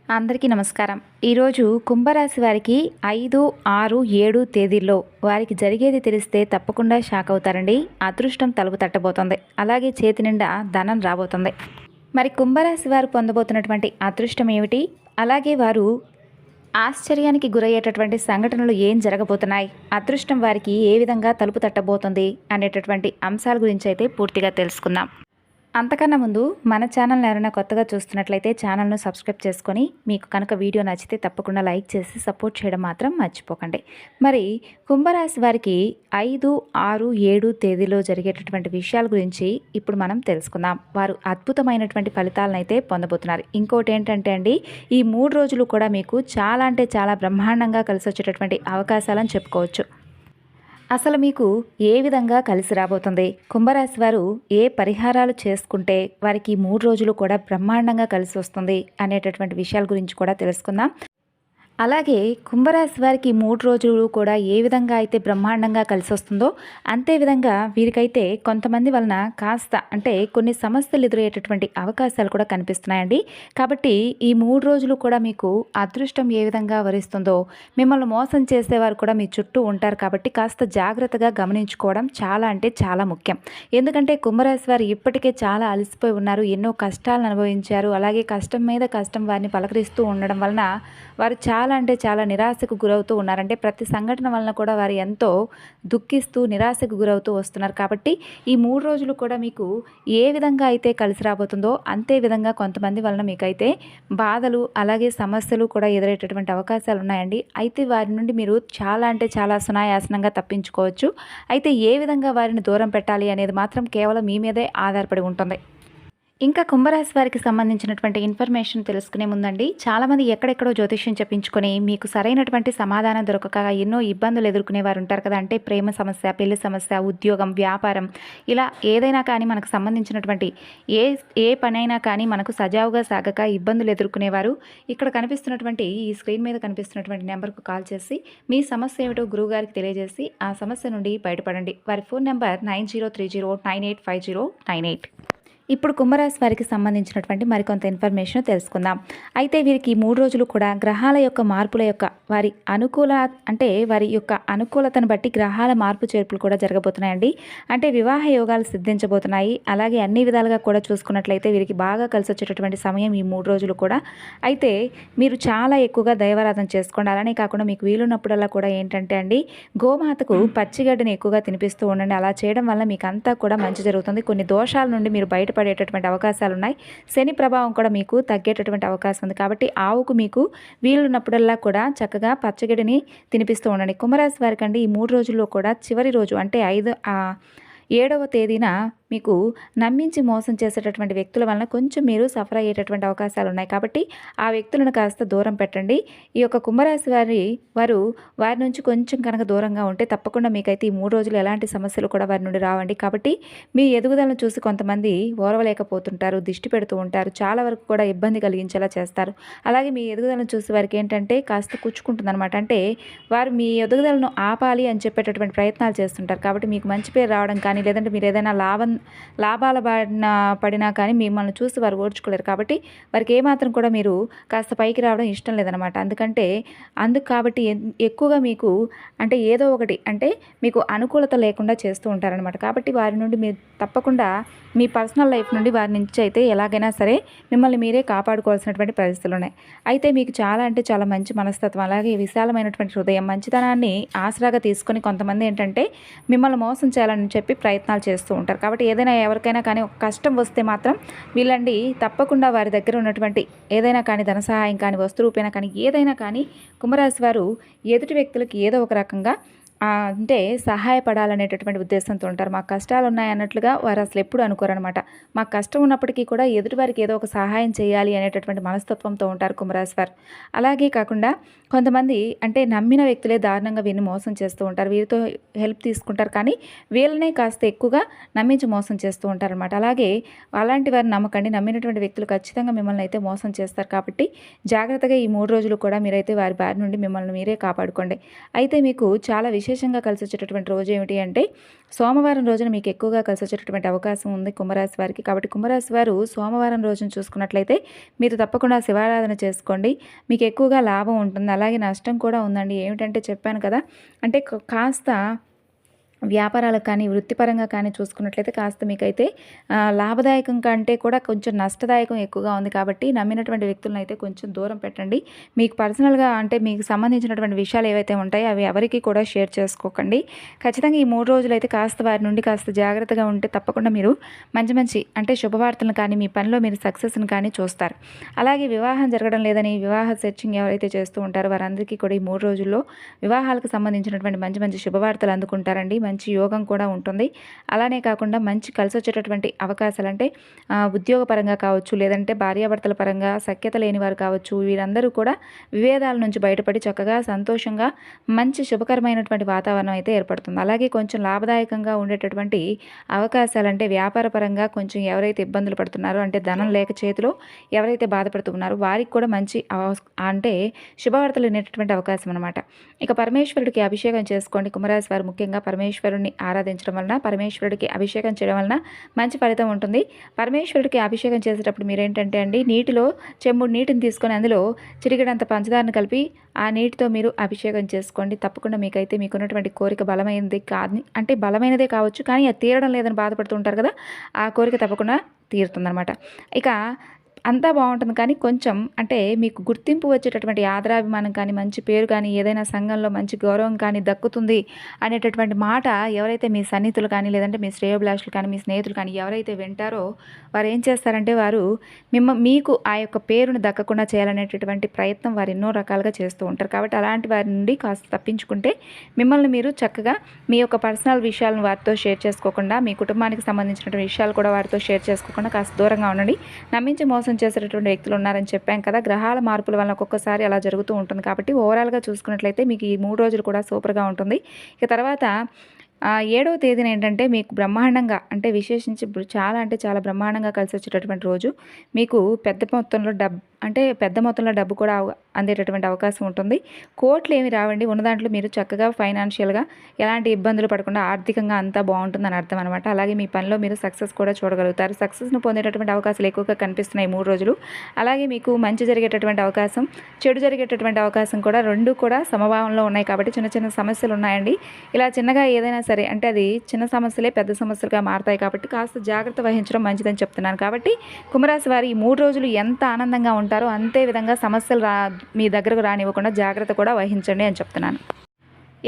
అందరికీ నమస్కారం. ఈరోజు కుంభరాశి వారికి 5, 6, 7 తేదీల్లో వారికి జరిగేది తెలిస్తే తప్పకుండా షాక్ అవుతారండి. అదృష్టం తలుపు తట్టబోతోంది. అలాగే చేతి నిండా ధనం రాబోతుంది. మరి కుంభరాశి వారు పొందబోతున్నటువంటి అదృష్టం ఏమిటి? అలాగే వారు ఆశ్చర్యానికి గురయ్యేటటువంటి సంఘటనలు ఏం జరగబోతున్నాయి? అదృష్టం వారికి ఏ విధంగా తలుపు తట్టబోతుంది అనేటటువంటి అంశాల గురించి అయితే పూర్తిగా తెలుసుకుందాం. అంతకన్నా ముందు మన ఛానల్ని ఎవరైనా కొత్తగా చూస్తున్నట్లయితే ఛానల్ను సబ్స్క్రైబ్ చేసుకొని మీకు కనుక వీడియో నచ్చితే తప్పకుండా లైక్ చేసి సపోర్ట్ చేయడం మాత్రం మర్చిపోకండి. మరి కుంభరాశి వారికి 5, 6, 7 తేదీలో జరిగేటటువంటి విషయాల గురించి ఇప్పుడు మనం తెలుసుకుందాం. వారు అద్భుతమైనటువంటి ఫలితాలను అయితే పొందబోతున్నారు. ఇంకోటి ఏంటంటే అండి, ఈ 3 రోజులు కూడా మీకు చాలా అంటే చాలా బ్రహ్మాండంగా కలిసి వచ్చేటటువంటి అవకాశాలను చెప్పుకోవచ్చు. అసలు మీకు ఏ విధంగా కలిసి రాబోతుంది? కుంభరాశి వారు ఏ పరిహారాలు చేసుకుంటే వారికి 3 రోజులు కూడా బ్రహ్మాండంగా కలిసి వస్తుంది అనేటటువంటి విషయాల గురించి కూడా తెలుసుకుందాం. అలాగే కుంభరాశి వారికి 3 రోజులు కూడా ఏ విధంగా అయితే బ్రహ్మాండంగా కలిసి వస్తుందో అంతే విధంగా వీరికైతే కొంతమంది వలన కాస్త అంటే కొన్ని సమస్యలు ఎదురయ్యేటటువంటి అవకాశాలు కూడా కనిపిస్తున్నాయండి. కాబట్టి ఈ 3 రోజులు కూడా మీకు అదృష్టం ఏ విధంగా వరిస్తుందో, మిమ్మల్ని మోసం చేసేవారు కూడా మీ చుట్టూ ఉంటారు కాబట్టి కాస్త జాగ్రత్తగా గమనించుకోవడం చాలా అంటే చాలా ముఖ్యం. ఎందుకంటే కుంభరాశి వారు ఇప్పటికే చాలా అలసిపోయి ఉన్నారు, ఎన్నో కష్టాలను అనుభవించారు. అలాగే కష్టం మీద కష్టం వారిని పలకరిస్తూ ఉండడం వలన వారు చాలా అంటే చాలా నిరాశకు గురవుతూ ఉన్నారంటే ప్రతి సంఘటన వలన కూడా వారు ఎంతో దుఃఖిస్తూ నిరాశకు గురవుతూ వస్తున్నారు. కాబట్టి ఈ 3 రోజులు కూడా మీకు ఏ విధంగా అయితే కలిసి రాబోతుందో అంతే విధంగా కొంతమంది వలన మీకైతే బాధలు అలాగే సమస్యలు కూడా ఎదురయ్యేటటువంటి అవకాశాలు ఉన్నాయండి. అయితే వారి నుండి మీరు చాలా అంటే చాలా సునాయాసనంగా తప్పించుకోవచ్చు. అయితే ఏ విధంగా వారిని దూరం పెట్టాలి అనేది మాత్రం కేవలం మీ మీదే ఆధారపడి ఉంటుంది. ఇంకా కుంభరాశి వారికి సంబంధించినటువంటి ఇన్ఫర్మేషన్ తెలుసుకునే ముందండి, చాలామంది ఎక్కడెక్కడో జ్యోతిష్యం చెప్పించుకొని మీకు సరైనటువంటి సమాధానం దొరకక ఎన్నో ఇబ్బందులు ఎదుర్కొనే వారు ఉంటారు కదా. అంటే ప్రేమ సమస్య, పెళ్లి సమస్య, ఉద్యోగం, వ్యాపారం, ఇలా ఏదైనా కానీ మనకు సంబంధించినటువంటి ఏ పనైనా కానీ మనకు సజావుగా సాగక ఇబ్బందులు ఎదుర్కొనేవారు ఇక్కడ కనిపిస్తున్నటువంటి ఈ స్క్రీన్ మీద కనిపిస్తున్నటువంటి నెంబర్కు కాల్ చేసి మీ సమస్య ఏమిటో గురువుగారికి తెలియజేసి ఆ సమస్య నుండి బయటపడండి. వారి ఫోన్ నెంబర్ 9030985098. ఇప్పుడు కుంభరాశి వారికి సంబంధించినటువంటి మరికొంత ఇన్ఫర్మేషన్ తెలుసుకుందాం. అయితే వీరికి 3 రోజులు కూడా గ్రహాల యొక్క మార్పుల యొక్క వారి యొక్క అనుకూలతను బట్టి గ్రహాల మార్పు చేర్పులు కూడా జరగబోతున్నాయండి. అంటే వివాహ యోగాలు సిద్ధించబోతున్నాయి. అలాగే అన్ని విధాలుగా కూడా చూసుకున్నట్లయితే వీరికి బాగా కలిసి వచ్చేటటువంటి సమయం ఈ 3 రోజులు కూడా. అయితే మీరు చాలా ఎక్కువగా దైవారాధన చేసుకోండి. అలానే కాకుండా మీకు వీలున్నప్పుడల్లా కూడా ఏంటంటే అండి, గోమాతకు పచ్చిగడ్డని ఎక్కువగా తినిపిస్తూ ఉండండి. అలా చేయడం వల్ల మీకు అంతా కూడా మంచి జరుగుతుంది. కొన్ని దోషాల నుండి మీరు బయటపడేటటువంటి అవకాశాలు ఉన్నాయి. శని ప్రభావం కూడా మీకు తగ్గేటటువంటి అవకాశం ఉంది. కాబట్టి ఆవుకు మీకు వీలున్నప్పుడల్లా కూడా చక్కగా పచ్చగడ్డిని తినిపిస్తూ ఉండండి. కుంభరాశి వారికి అండి ఈ 3 రోజుల్లో కూడా చివరి రోజు అంటే 7వ తేదీన మీకు నమ్మించి మోసం చేసేటటువంటి వ్యక్తుల వలన కొంచెం మీరు సఫర్ అయ్యేటటువంటి అవకాశాలు ఉన్నాయి. కాబట్టి ఆ వ్యక్తులను కాస్త దూరం పెట్టండి. ఈ యొక్క కుంభరాశి వారి నుంచి కొంచెం కనుక దూరంగా ఉంటే తప్పకుండా మీకైతే ఈ 3 రోజులు ఎలాంటి సమస్యలు కూడా వారి నుండి రావండి. కాబట్టి మీ ఎదుగుదలను చూసి కొంతమంది ఓర్వలేకపోతుంటారు, దిష్టి పెడుతూ ఉంటారు, చాలా వరకు కూడా ఇబ్బంది కలిగించేలా చేస్తారు. అలాగే మీ ఎదుగుదలను చూసి వారికి ఏంటంటే కాస్త కుచ్చుకుంటుందన్నమాట. అంటే వారు మీ ఎదుగుదలను ఆపాలి అని చెప్పేటటువంటి ప్రయత్నాలు చేస్తుంటారు. కాబట్టి మీకు మంచి పేరు రావడం కానీ లేదంటే మీరు ఏదైనా లాభాల బారిన పడినా కానీ మిమ్మల్ని చూసి వారు ఓర్చుకోలేరు. కాబట్టి వారికి ఏమాత్రం కూడా మీరు కాస్త పైకి రావడం ఇష్టం లేదనమాట. కాబట్టి ఎక్కువగా మీకు అంటే ఏదో ఒకటి అంటే మీకు అనుకూలత లేకుండా చేస్తూ ఉంటారనమాట. కాబట్టి వారి నుండి మీరు తప్పకుండా మీ పర్సనల్ లైఫ్ నుండి వారి నుంచి అయితే ఎలాగైనా సరే మిమ్మల్ని మీరే కాపాడుకోవాల్సినటువంటి పరిస్థితులు ఉన్నాయి. అయితే మీకు చాలా అంటే చాలా మంచి మనస్తత్వం అలాగే విశాలమైనటువంటి హృదయం, మంచితనాన్ని ఆసరాగా తీసుకొని కొంతమంది ఏంటంటే మిమ్మల్ని మోసం చేయాలని చెప్పి ప్రయత్నాలు చేస్తూ ఉంటారు. కాబట్టి ఏదైనా ఎవరికైనా కానీ ఒక కష్టం వస్తే మాత్రం వీళ్ళండి తప్పకుండా వారి దగ్గర ఉన్నటువంటి ఏదైనా కానీ ధన సహాయం కానీ వస్తు రూపేనా కానీ ఏదైనా కానీ కుంభరాశి వారు ఎదుటి వ్యక్తులకి ఏదో ఒక రకంగా అంటే సహాయపడాలనేటటువంటి ఉద్దేశంతో ఉంటారు. మాకు కష్టాలు ఉన్నాయన్నట్లుగా వారు అసలు ఎప్పుడు అనుకోరనమాట. మాకు కష్టం ఉన్నప్పటికీ కూడా ఎదుటివారికి ఏదో ఒక సహాయం చేయాలి అనేటటువంటి మనస్తత్వంతో ఉంటారు కుంభరాశి వారు. అలాగే కాకుండా కొంతమంది అంటే నమ్మిన వ్యక్తులే దారుణంగా వీరిని మోసం చేస్తూ ఉంటారు. వీరితో హెల్ప్ తీసుకుంటారు కానీ వీళ్ళనే కాస్త ఎక్కువగా నమ్మించి మోసం చేస్తూ ఉంటారనమాట. అలాగే అలాంటి వారిని నమ్మకండి. నమ్మినటువంటి వ్యక్తులు ఖచ్చితంగా మిమ్మల్ని అయితే మోసం చేస్తారు. కాబట్టి జాగ్రత్తగా ఈ 3 రోజులు కూడా మీరైతే వారి బారి నుండి మిమ్మల్ని మీరే కాపాడుకోండి. అయితే మీకు చాలా విశేష విశేషంగా కలిసి వచ్చేటటువంటి రోజు ఏమిటి అంటే సోమవారం రోజున మీకు ఎక్కువగా కలిసి వచ్చేటటువంటి అవకాశం ఉంది కుంభరాశి వారికి. కాబట్టి కుంభరాశి వారు సోమవారం రోజున చూసుకున్నట్లయితే మీరు తప్పకుండా శివారాధన చేసుకోండి. మీకు ఎక్కువగా లాభం ఉంటుంది. అలాగే నష్టం కూడా ఉందండి. ఏమిటంటే చెప్పాను కదా, అంటే కాస్త వ్యాపారాలకు కానీ వృత్తిపరంగా కానీ చూసుకున్నట్లయితే కాస్త మీకైతే లాభదాయకం కంటే కూడా కొంచెం నష్టదాయకం ఎక్కువగా ఉంది. కాబట్టి నమ్మినటువంటి వ్యక్తులను అయితే కొంచెం దూరం పెట్టండి. మీకు పర్సనల్గా అంటే మీకు సంబంధించినటువంటి విషయాలు ఏవైతే ఉంటాయో అవి ఎవరికి కూడా షేర్ చేసుకోకండి. ఖచ్చితంగా ఈ 3 రోజులు అయితే కాస్త వారి నుండి కాస్త జాగ్రత్తగా ఉంటే తప్పకుండా మీరు మంచి మంచి అంటే శుభవార్తలను కానీ మీ పనిలో మీరు సక్సెస్ని కానీ చూస్తారు. అలాగే వివాహం జరగడం లేదని వివాహ సెర్చింగ్ ఎవరైతే చేస్తూ ఉంటారో వారందరికీ కూడా ఈ 3 రోజుల్లో వివాహాలకు సంబంధించినటువంటి మంచి మంచి శుభవార్తలు అందుకుంటారండి. మంచి యోగం కూడా ఉంటుంది. అలానే కాకుండా మంచి కలిసి వచ్చేటటువంటి అవకాశాలు అంటే ఉద్యోగపరంగా కావచ్చు, లేదంటే భార్యాభర్తల పరంగా సఖ్యత లేని వారు కావచ్చు, వీరందరూ కూడా విభేదాల నుంచి బయటపడి చక్కగా సంతోషంగా మంచి శుభకరమైనటువంటి వాతావరణం అయితే ఏర్పడుతుంది. అలాగే కొంచెం లాభదాయకంగా ఉండేటటువంటి అవకాశాలు అంటే వ్యాపార పరంగా కొంచెం ఎవరైతే ఇబ్బందులు పడుతున్నారో అంటే ధనం లేక చేతిలో ఎవరైతే బాధపడుతున్నారో వారికి కూడా మంచి అంటే శుభవార్తలు వినేటటువంటి అవకాశం అనమాట. ఇక పరమేశ్వరుడికి అభిషేకం చేసుకోండి. కుంభరాశి వారు ముఖ్యంగా పరమేశ్వరుడిని ఆరాధించడం వలన, పరమేశ్వరుడికి అభిషేకం చేయడం వలన మంచి ఫలితం ఉంటుంది. పరమేశ్వరుడికి అభిషేకం చేసేటప్పుడు మీరేంటంటే అండి, నీటిలో చెంబుడు నీటిని తీసుకొని అందులో చిరిగడంత పంచదారను కలిపి ఆ నీటితో మీరు అభిషేకం చేసుకోండి. తప్పకుండా మీకైతే మీకున్నటువంటి కోరిక బలమైనది కాదు అంటే బలమైనదే కావచ్చు, కానీ అది తీరడం లేదని బాధపడుతూ ఉంటారు కదా, ఆ కోరిక తప్పకుండా తీరుతుందనమాట. ఇక అంతా బాగుంటుంది. కానీ కొంచెం అంటే మీకు గుర్తింపు వచ్చేటటువంటి ఆదరాభిమానం కానీ మంచి పేరు కానీ ఏదైనా సంఘంలో మంచి గౌరవం కానీ దక్కుతుంది అనేటటువంటి మాట ఎవరైతే మీ సన్నిహితులు కానీ లేదంటే మీ శ్రేయోభిలాషులు కానీ మీ స్నేహితులు కానీ ఎవరైతే వింటారో వారు ఏం చేస్తారంటే వారు మీకు ఆ యొక్క పేరును దక్కకుండా చేయాలనేటటువంటి ప్రయత్నం వారు ఎన్నో రకాలుగా చేస్తూ ఉంటారు. కాబట్టి అలాంటి వారి నుండి కాస్త తప్పించుకుంటే మిమ్మల్ని మీరు చక్కగా మీ యొక్క పర్సనల్ విషయాలను వారితో షేర్ చేసుకోకుండా, మీ కుటుంబానికి సంబంధించినటువంటి విషయాలు కూడా వారితో షేర్ చేసుకోకుండా కాస్త దూరంగా ఉండండి. నమ్మించి మోసం చేసేటటువంటి వ్యక్తులు ఉన్నారని చెప్పాం కదా, గ్రహాల మార్పుల వల్ల ఒక్కొక్కసారి అలా జరుగుతూ ఉంటుంది. కాబట్టి ఓవరాల్గా చూసుకున్నట్లయితే మీకు ఈ 3 రోజులు కూడా సూపర్గా ఉంటుంది. ఇక తర్వాత 7వ తేదీన ఏంటంటే మీకు బ్రహ్మాండంగా అంటే విశేషించి చాలా అంటే చాలా బ్రహ్మాండంగా కలిసి వచ్చేటటువంటి రోజు. మీకు పెద్ద మొత్తంలో డబ్బు కూడా అందేటటువంటి అవకాశం ఉంటుంది. కోట్లు ఏమి రావండి, ఉన్న దాంట్లో మీరు చక్కగా ఫైనాన్షియల్గా ఎలాంటి ఇబ్బందులు పడకుండా ఆర్థికంగా అంతా బాగుంటుందని అర్థం అనమాట. అలాగే మీ పనిలో మీరు సక్సెస్ కూడా చూడగలుగుతారు. సక్సెస్ను పొందేటటువంటి అవకాశాలు ఎక్కువగా కనిపిస్తున్నాయి 3 రోజులు. అలాగే మీకు మంచి జరిగేటటువంటి అవకాశం, చెడు జరిగేటటువంటి అవకాశం కూడా రెండు కూడా సమభావంలో ఉన్నాయి. కాబట్టి చిన్న చిన్న సమస్యలు ఉన్నాయండి. ఇలా చిన్నగా ఏదైనా సరే అంటే అది చిన్న సమస్యలే పెద్ద సమస్యలుగా మారతాయి. కాబట్టి కాస్త జాగ్రత్త వహించడం మంచిదని చెప్తున్నాను. కాబట్టి కుంభరాశి వారు ఈ 3 రోజులు ఎంత ఆనందంగా ఉంటారో అంతే విధంగా సమస్యలు మీ దగ్గరకు రానివ్వకుండా జాగ్రత్త కూడా వహించండి అని చెప్తున్నాను.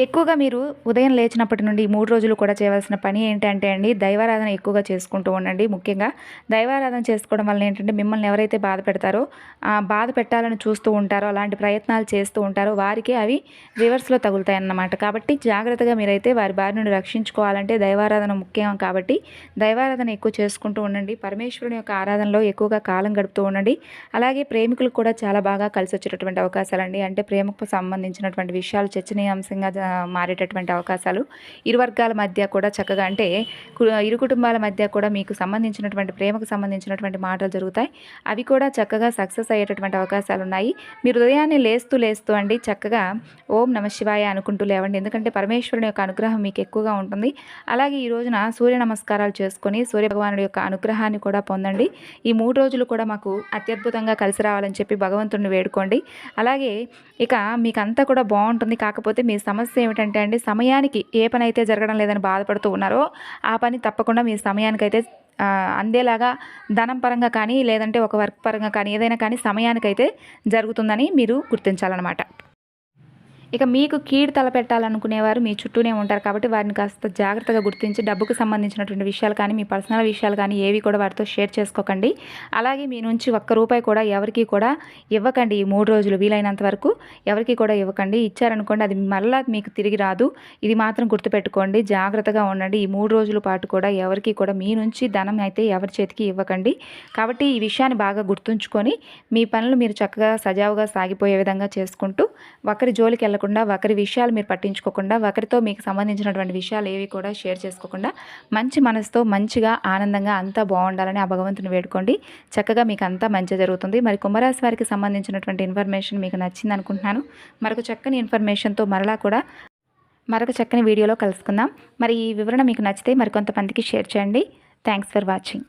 ఎక్కువగా మీరు ఉదయం లేచినప్పటి నుండి 3 రోజులు కూడా చేయవలసిన పని ఏంటంటే అండి, దైవారాధన ఎక్కువగా చేసుకుంటూ ఉండండి. ముఖ్యంగా దైవారాధన చేసుకోవడం వల్ల ఏంటంటే మిమ్మల్ని ఎవరైతే బాధ పెడతారో, బాధ పెట్టాలని చూస్తూ ఉంటారో, అలాంటి ప్రయత్నాలు చేస్తూ ఉంటారో వారికి అవి రివర్స్లో తగులుతాయన్నమాట. కాబట్టి జాగ్రత్తగా మీరైతే వారి బారి నుండి రక్షించుకోవాలంటే దైవారాధన ముఖ్యం. కాబట్టి దైవారాధన ఎక్కువ చేసుకుంటూ ఉండండి. పరమేశ్వరుని యొక్క ఆరాధనలో ఎక్కువగా కాలం గడుపుతూ ఉండండి. అలాగే ప్రేమికులకు కూడా చాలా బాగా కలిసి వచ్చేటటువంటి అవకాశాలండి. అంటే ప్రేమకు సంబంధించినటువంటి విషయాలు చర్చనీయాంశంగా మారేటటువంటి అవకాశాలు, ఇరు వర్గాల మధ్య కూడా చక్కగా అంటే ఇరు కుటుంబాల మధ్య కూడా మీకు సంబంధించినటువంటి ప్రేమకు సంబంధించినటువంటి మాటలు జరుగుతాయి. అవి కూడా చక్కగా సక్సెస్ అయ్యేటటువంటి అవకాశాలు ఉన్నాయి. మీరు ఉదయాన్నే లేస్తూ అండి చక్కగా ఓం నమ శివాయ అనుకుంటూ లేవండి. ఎందుకంటే పరమేశ్వరుని యొక్క అనుగ్రహం మీకు ఎక్కువగా ఉంటుంది. అలాగే ఈ రోజున సూర్య నమస్కారాలు చేసుకొని సూర్య భగవానుడి యొక్క అనుగ్రహాన్ని కూడా పొందండి. ఈ 3 రోజులు కూడా మాకు అత్యద్భుతంగా కలిసి రావాలని చెప్పి భగవంతుడిని వేడుకోండి. అలాగే ఇక మీకు అంతా కూడా బాగుంటుంది. కాకపోతే మీ సమస్య ఏమిటంటే అండి, సమయానికి ఏ పని అయితే జరగడం లేదని బాధపడుతూ ఉన్నారో ఆ పని తప్పకుండా మీ సమయానికైతే అందేలాగా ధనం పరంగా కానీ లేదంటే ఒక వర్క్ పరంగా కానీ ఏదైనా కానీ సమయానికైతే జరుగుతుందని మీరు గుర్తించాలన్నమాట. ఇక మీకు కీడు తలపెట్టాలనుకునేవారు మీ చుట్టూనే ఉంటారు. కాబట్టి వారిని కాస్త జాగ్రత్తగా గుర్తించి డబ్బుకు సంబంధించినటువంటి విషయాలు కానీ మీ పర్సనల్ విషయాలు కానీ ఏవి కూడా వారితో షేర్ చేసుకోకండి. అలాగే మీ నుంచి ₹1 కూడా ఎవరికి కూడా ఇవ్వకండి. ఈ 3 రోజులు వీలైనంత వరకు ఎవరికి కూడా ఇవ్వకండి. ఇచ్చారనుకోండి అది మళ్ళీ మీకు తిరిగి రాదు. ఇది మాత్రం గుర్తుపెట్టుకోండి. జాగ్రత్తగా ఉండండి. ఈ 3 రోజుల పాటు కూడా ఎవరికి కూడా మీ నుంచి ధనం అయితే ఎవరి చేతికి ఇవ్వకండి. కాబట్టి ఈ విషయాన్ని బాగా గుర్తుంచుకొని మీ పనులు మీరు చక్కగా సజావుగా సాగిపోయే విధంగా చేసుకుంటూ ఒకరి జోలికి వెళ్ళకుండా, ఒకరి విషయాలు మీరు పట్టించుకోకుండా, ఒకరితో మీకు సంబంధించినటువంటి విషయాలు ఏవి కూడా షేర్ చేసుకోకుండా మంచి మనసుతో మంచిగా ఆనందంగా అంతా బాగుండాలని ఆ భగవంతుని వేడుకోండి. చక్కగా మీకు అంతా మంచి జరుగుతుంది. మరి కుంభరాశి వారికి సంబంధించినటువంటి ఇన్ఫర్మేషన్ మీకు నచ్చింది అనుకుంటున్నాను. మరొక చక్కని ఇన్ఫర్మేషన్తో మరలా కూడా మరొక చక్కని వీడియోలో కలుసుకుందాం. మరి ఈ వివరణ మీకు నచ్చితే మరికొంతమందికి షేర్ చేయండి. Thanks for watching.